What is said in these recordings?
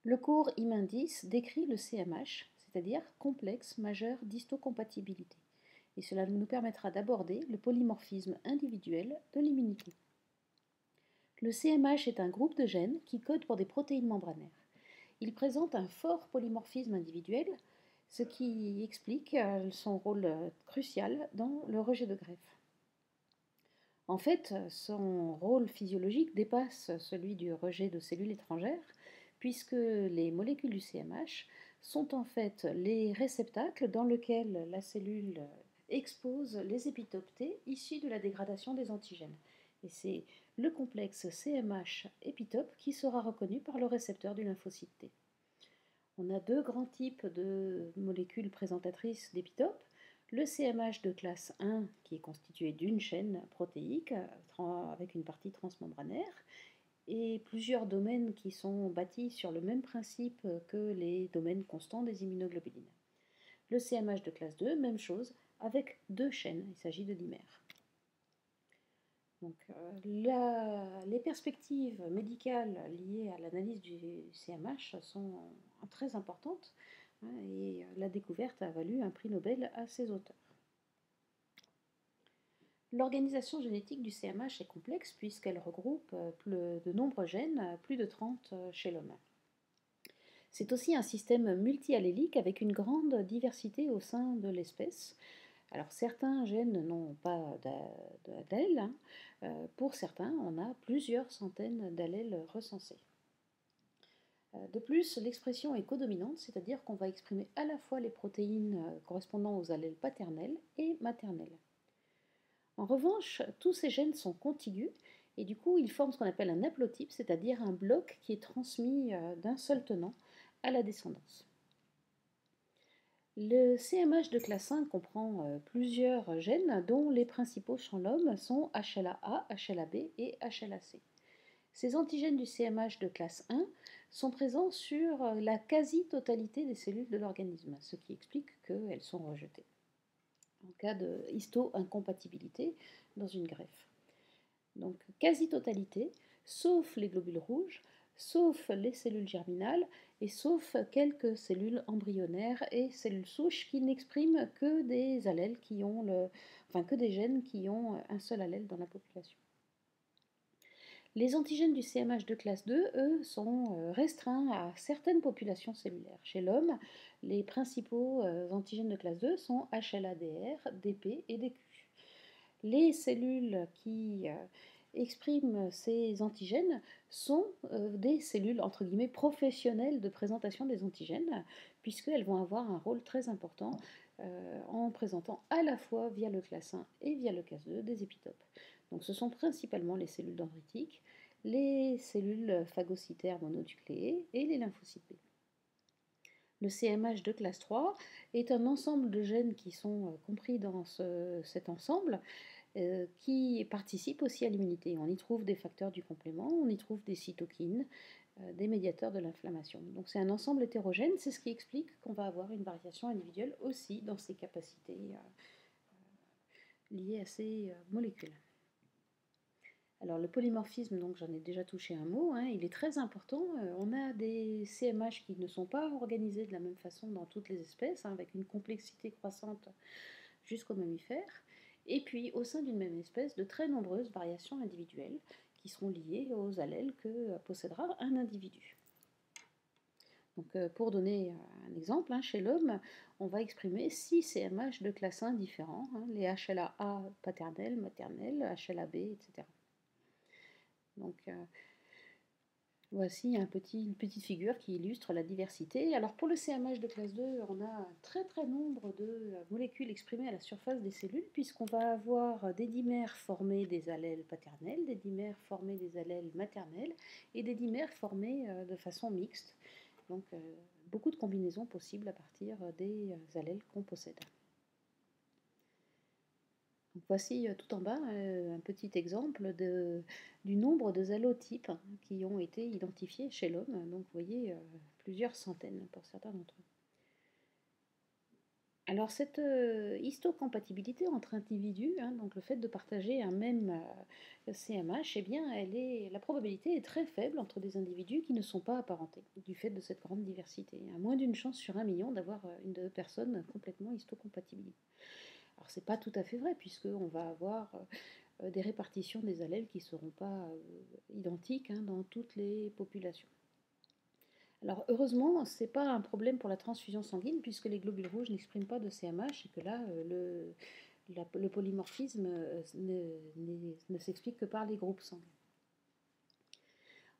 Le cours IMINDIS décrit le CMH, c'est-à-dire complexe majeur d'histocompatibilité, et cela nous permettra d'aborder le polymorphisme individuel de l'immunité. Le CMH est un groupe de gènes qui codent pour des protéines membranaires. Il présente un fort polymorphisme individuel, ce qui explique son rôle crucial dans le rejet de greffe. En fait, son rôle physiologique dépasse celui du rejet de cellules étrangères, puisque les molécules du CMH sont en fait les réceptacles dans lesquels la cellule expose les épitopes T issus de la dégradation des antigènes. Et c'est le complexe CMH épitope qui sera reconnu par le récepteur du lymphocyte T. On a deux grands types de molécules présentatrices d'épitopes. Le CMH de classe 1, qui est constitué d'une chaîne protéique avec une partie transmembranaire, et plusieurs domaines qui sont bâtis sur le même principe que les domaines constants des immunoglobulines. Le CMH de classe 2, même chose, avec deux chaînes, il s'agit de dimères. Donc, les perspectives médicales liées à l'analyse du CMH sont très importantes, hein, et la découverte a valu un prix Nobel à ses auteurs. L'organisation génétique du CMH est complexe puisqu'elle regroupe de nombreux gènes, plus de 30 chez l'homme. C'est aussi un système multiallélique avec une grande diversité au sein de l'espèce. Alors certains gènes n'ont pas d'allèles, hein. Pour certains, on a plusieurs centaines d'allèles recensés. De plus, l'expression est codominante, c'est-à-dire qu'on va exprimer à la fois les protéines correspondant aux allèles paternels et maternels. En revanche, tous ces gènes sont contigus et du coup ils forment ce qu'on appelle un haplotype, c'est-à-dire un bloc qui est transmis d'un seul tenant à la descendance. Le CMH de classe 1 comprend plusieurs gènes dont les principaux chez l'homme sont HLA-A, HLA-B et HLA-C. Ces antigènes du CMH de classe 1 sont présents sur la quasi-totalité des cellules de l'organisme, ce qui explique qu'elles sont rejetées en cas de histo-incompatibilité dans une greffe. Donc quasi-totalité, sauf les globules rouges, sauf les cellules germinales et sauf quelques cellules embryonnaires et cellules souches qui n'expriment que des allèles que des gènes qui ont un seul allèle dans la population. Les antigènes du CMH de classe 2, eux, sont restreints à certaines populations cellulaires. Chez l'homme, les principaux antigènes de classe 2 sont HLA-DR, DP et DQ. Les cellules qui expriment ces antigènes sont des cellules entre guillemets professionnelles de présentation des antigènes, puisqu'elles vont avoir un rôle très important en présentant à la fois via le classe 1 et via le classe 2 des épitopes. Donc ce sont principalement les cellules dendritiques, les cellules phagocytaires mononucléées et les lymphocytes B. Le CMH de classe 3 est un ensemble de gènes qui sont compris dans cet ensemble qui participent aussi à l'immunité. On y trouve des facteurs du complément, on y trouve des cytokines, des médiateurs de l'inflammation. Donc c'est un ensemble hétérogène, c'est ce qui explique qu'on va avoir une variation individuelle aussi dans ses capacités liées à ces molécules. Alors le polymorphisme, donc j'en ai déjà touché un mot, hein, il est très important. On a des CMH qui ne sont pas organisés de la même façon dans toutes les espèces, hein, avec une complexité croissante jusqu'aux mammifères. Et puis au sein d'une même espèce, de très nombreuses variations individuelles qui seront liées aux allèles que possédera un individu. Donc, pour donner un exemple, hein, chez l'homme, on va exprimer 6 CMH de classe 1 différents, hein, les HLA-A paternels, maternels, HLA-B, etc. Donc, voici une petite figure qui illustre la diversité. Alors pour le CMH de classe 2, on a un très nombre de molécules exprimées à la surface des cellules, puisqu'on va avoir des dimères formés des allèles paternels, des dimères formés des allèles maternels, et des dimères formés de façon mixte. Donc beaucoup de combinaisons possibles à partir des allèles qu'on possède. Donc voici tout en bas un petit exemple du nombre de allotypes qui ont été identifiés chez l'homme. Donc vous voyez plusieurs centaines pour certains d'entre eux. Alors cette histocompatibilité entre individus, hein, donc le fait de partager un même CMH, eh bien, la probabilité est très faible entre des individus qui ne sont pas apparentés, du fait de cette grande diversité. À moins d'une chance sur 1 million d'avoir une personne complètement histocompatible. Alors c'est pas tout à fait vrai, puisqu'on va avoir des répartitions des allèles qui ne seront pas identiques, hein, dans toutes les populations. Alors heureusement, ce n'est pas un problème pour la transfusion sanguine puisque les globules rouges n'expriment pas de CMH et que là, le polymorphisme ne s'explique que par les groupes sanguins.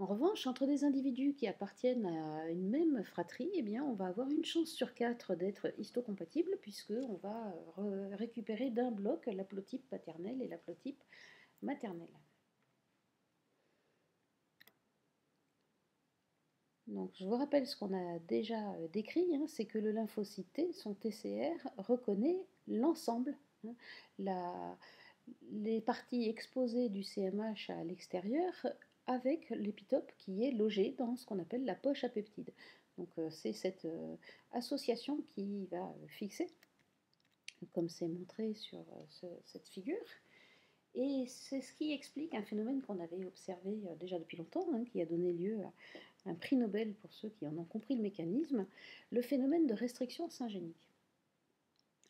En revanche, entre des individus qui appartiennent à une même fratrie, eh bien, on va avoir une chance sur 4 d'être histocompatibles puisqu'on va récupérer d'un bloc l'haplotype paternel et l'haplotype maternel. Donc, je vous rappelle ce qu'on a déjà décrit, hein, c'est que le lymphocyte T, son TCR, reconnaît l'ensemble, hein, les parties exposées du CMH à l'extérieur avec l'épitope qui est logé dans ce qu'on appelle la poche à peptides. Donc c'est cette association qui va fixer, comme c'est montré sur cette figure. Et c'est ce qui explique un phénomène qu'on avait observé déjà depuis longtemps, hein, qui a donné lieu à un prix Nobel pour ceux qui en ont compris le mécanisme, le phénomène de restriction syngénique.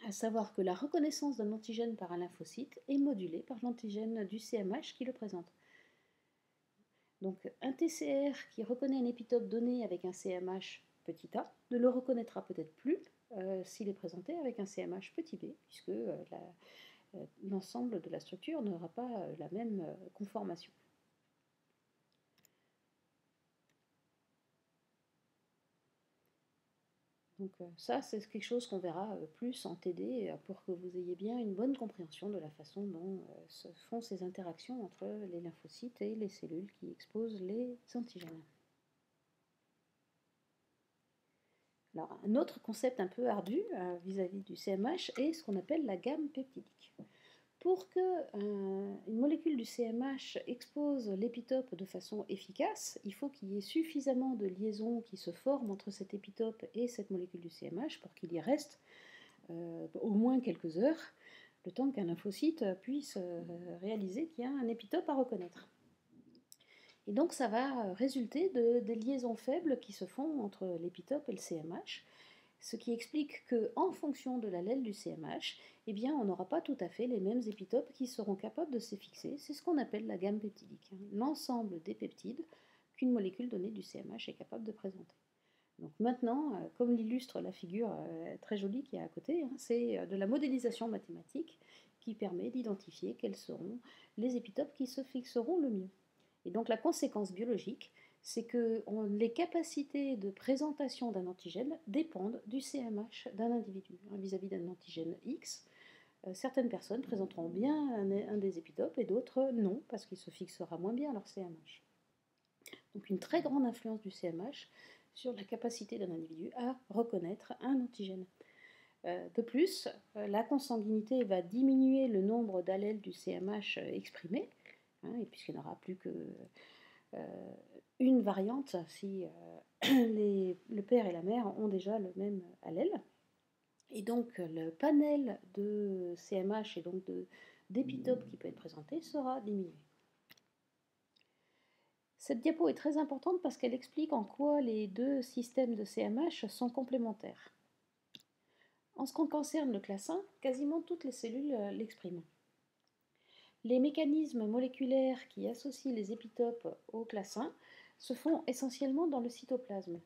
À savoir que la reconnaissance d'un antigène par un lymphocyte est modulée par l'antigène du CMH qui le présente. Donc un TCR qui reconnaît un épitope donné avec un CMH petit a ne le reconnaîtra peut-être plus s'il est présenté avec un CMH petit b, puisque l'ensemble de la structure n'aura pas la même conformation. Donc ça, c'est quelque chose qu'on verra plus en TD pour que vous ayez bien une bonne compréhension de la façon dont se font ces interactions entre les lymphocytes et les cellules qui exposent les antigènes. Alors, un autre concept un peu ardu vis-à-vis du CMH est ce qu'on appelle la gamme peptidique. Pour qu'une molécule du CMH expose l'épitope de façon efficace, il faut qu'il y ait suffisamment de liaisons qui se forment entre cet épitope et cette molécule du CMH pour qu'il y reste au moins quelques heures, le temps qu'un lymphocyte puisse réaliser qu'il y a un épitope à reconnaître. Et donc ça va résulter des liaisons faibles qui se font entre l'épitope et le CMH, ce qui explique qu'en fonction de l'allèle du CMH, eh bien, on n'aura pas tout à fait les mêmes épitopes qui seront capables de s'effixer. C'est ce qu'on appelle la gamme peptidique, hein, l'ensemble des peptides qu'une molécule donnée du CMH est capable de présenter. Donc maintenant, comme l'illustre la figure très jolie qui est à côté, hein, c'est de la modélisation mathématique qui permet d'identifier quels seront les épitopes qui se fixeront le mieux. Et donc la conséquence biologique, c'est que les capacités de présentation d'un antigène dépendent du CMH d'un individu. Vis-à-vis d'un antigène X, certaines personnes présenteront bien un des épitopes et d'autres non, parce qu'il se fixera moins bien leur CMH. Donc une très grande influence du CMH sur la capacité d'un individu à reconnaître un antigène. De plus, la consanguinité va diminuer le nombre d'allèles du CMH exprimés, hein, puisqu'il n'y aura plus que une variante si le père et la mère ont déjà le même allèle. Et donc le panel de CMH et donc d'épitopes qui peut être présenté sera diminué. Cette diapo est très importante parce qu'elle explique en quoi les deux systèmes de CMH sont complémentaires. En ce qui concerne le classe 1, quasiment toutes les cellules l'expriment. Les mécanismes moléculaires qui associent les épitopes au classe 1 se font essentiellement dans le cytoplasme,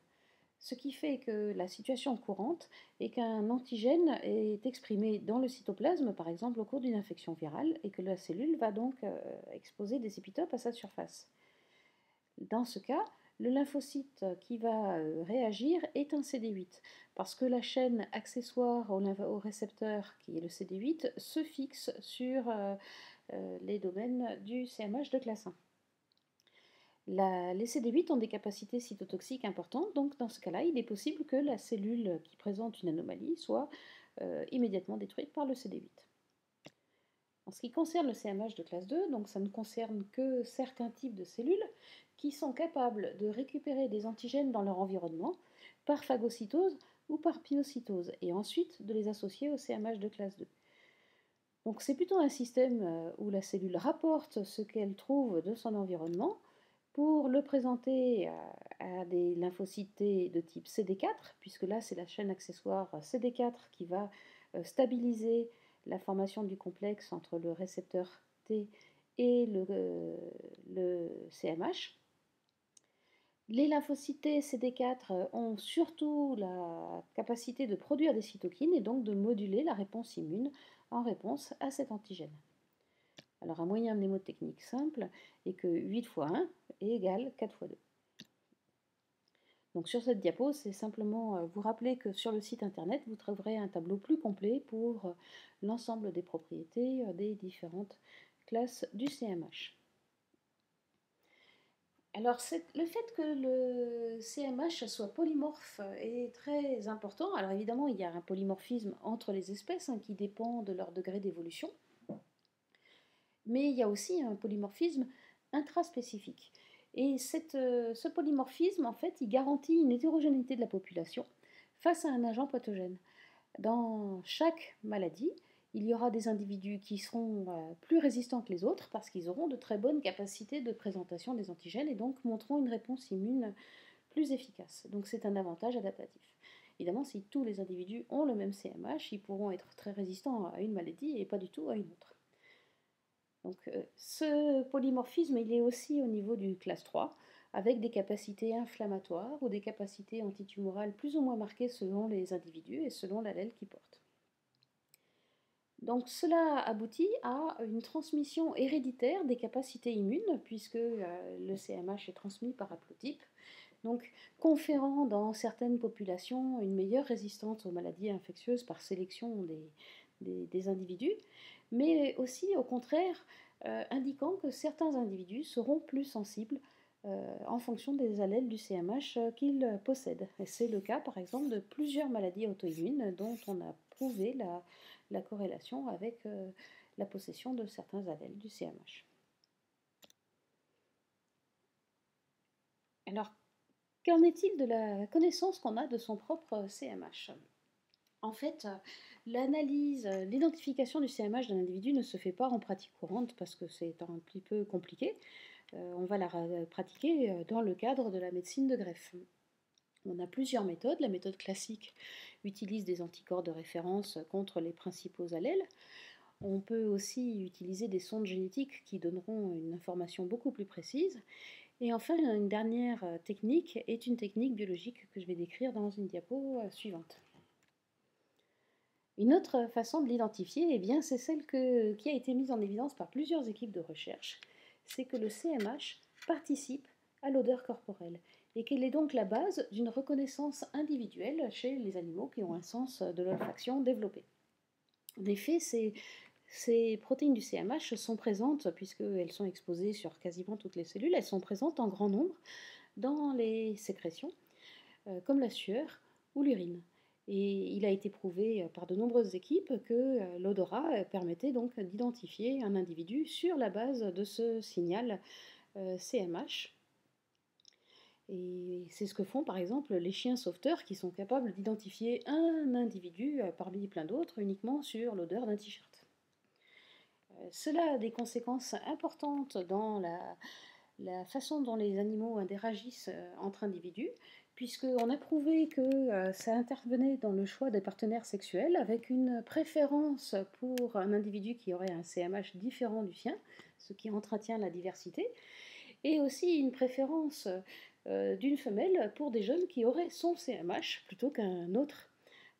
ce qui fait que la situation courante est qu'un antigène est exprimé dans le cytoplasme, par exemple au cours d'une infection virale, et que la cellule va donc exposer des épitopes à sa surface. Dans ce cas, le lymphocyte qui va réagir est un CD8, parce que la chaîne accessoire au récepteur, qui est le CD8, se fixe sur les domaines du CMH de classe 1. Les CD8 ont des capacités cytotoxiques importantes, donc dans ce cas-là, il est possible que la cellule qui présente une anomalie soit immédiatement détruite par le CD8. En ce qui concerne le CMH de classe 2, donc ça ne concerne que certains types de cellules qui sont capables de récupérer des antigènes dans leur environnement par phagocytose ou par pinocytose, et ensuite de les associer au CMH de classe 2. Donc c'est plutôt un système où la cellule rapporte ce qu'elle trouve de son environnement pour le présenter à des lymphocytes T de type CD4, puisque là c'est la chaîne accessoire CD4 qui va stabiliser la formation du complexe entre le récepteur T et le CMH. Les lymphocytes T CD4 ont surtout la capacité de produire des cytokines et donc de moduler la réponse immune en réponse à cet antigène. Alors un moyen mnémotechnique simple est que 8 fois 1 est égal 4 fois 2. Donc sur cette diapo, c'est simplement vous rappeler que sur le site internet, vous trouverez un tableau plus complet pour l'ensemble des propriétés des différentes classes du CMH. Alors le fait que le CMH soit polymorphe est très important. Alors évidemment, il y a un polymorphisme entre les espèces qui dépend de leur degré d'évolution. Mais il y a aussi un polymorphisme intraspécifique. Et ce polymorphisme, en fait, il garantit une hétérogénéité de la population face à un agent pathogène. Dans chaque maladie, il y aura des individus qui seront plus résistants que les autres parce qu'ils auront de très bonnes capacités de présentation des antigènes et donc montreront une réponse immune plus efficace. Donc c'est un avantage adaptatif. Évidemment, si tous les individus ont le même CMH, ils pourront être très résistants à une maladie et pas du tout à une autre. Donc ce polymorphisme, il est aussi au niveau du classe 3, avec des capacités inflammatoires ou des capacités antitumorales plus ou moins marquées selon les individus et selon l'allèle qu'ils portent. Donc cela aboutit à une transmission héréditaire des capacités immunes, puisque le CMH est transmis par haplotype, donc conférant dans certaines populations une meilleure résistance aux maladies infectieuses par sélection des individus, mais aussi au contraire indiquant que certains individus seront plus sensibles en fonction des allèles du CMH qu'ils possèdent. Et c'est le cas par exemple de plusieurs maladies auto-immunes dont on a prouvé la corrélation avec la possession de certains allèles du CMH. Alors, qu'en est-il de la connaissance qu'on a de son propre CMH? En fait, l'analyse, l'identification du CMH d'un individu ne se fait pas en pratique courante parce que c'est un petit peu compliqué. On va la pratiquer dans le cadre de la médecine de greffe. On a plusieurs méthodes. La méthode classique utilise des anticorps de référence contre les principaux allèles. On peut aussi utiliser des sondes génétiques qui donneront une information beaucoup plus précise. Et enfin, une dernière technique est une technique biologique que je vais décrire dans une diapo suivante. Une autre façon de l'identifier, eh bien, c'est celle qui a été mise en évidence par plusieurs équipes de recherche, c'est que le CMH participe à l'odeur corporelle et qu'elle est donc la base d'une reconnaissance individuelle chez les animaux qui ont un sens de l'olfaction développé. En effet, ces protéines du CMH sont présentes, puisqu'elles sont exposées sur quasiment toutes les cellules, elles sont présentes en grand nombre dans les sécrétions, comme la sueur ou l'urine. Et il a été prouvé par de nombreuses équipes que l'odorat permettait donc d'identifier un individu sur la base de ce signal CMH. Et c'est ce que font par exemple les chiens sauveteurs qui sont capables d'identifier un individu parmi plein d'autres uniquement sur l'odeur d'un t-shirt. Cela a des conséquences importantes dans la façon dont les animaux interagissent entre individus, puisqu'on a prouvé que ça intervenait dans le choix des partenaires sexuels avec une préférence pour un individu qui aurait un CMH différent du sien, ce qui entretient la diversité, et aussi une préférence d'une femelle pour des jeunes qui auraient son CMH plutôt qu'un autre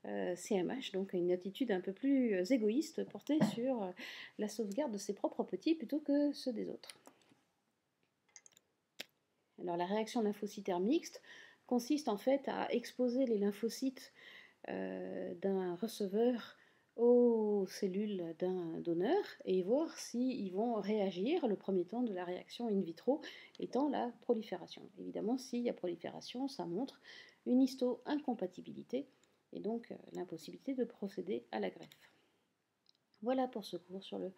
CMH, donc une attitude un peu plus égoïste portée sur la sauvegarde de ses propres petits plutôt que ceux des autres. Alors la réaction lymphocytaire mixte consiste en fait à exposer les lymphocytes d'un receveur aux cellules d'un donneur et voir s'ils vont réagir, le premier temps de la réaction in vitro étant la prolifération. Évidemment, s'il y a prolifération, ça montre une histo-incompatibilité et donc l'impossibilité de procéder à la greffe. Voilà pour ce cours sur le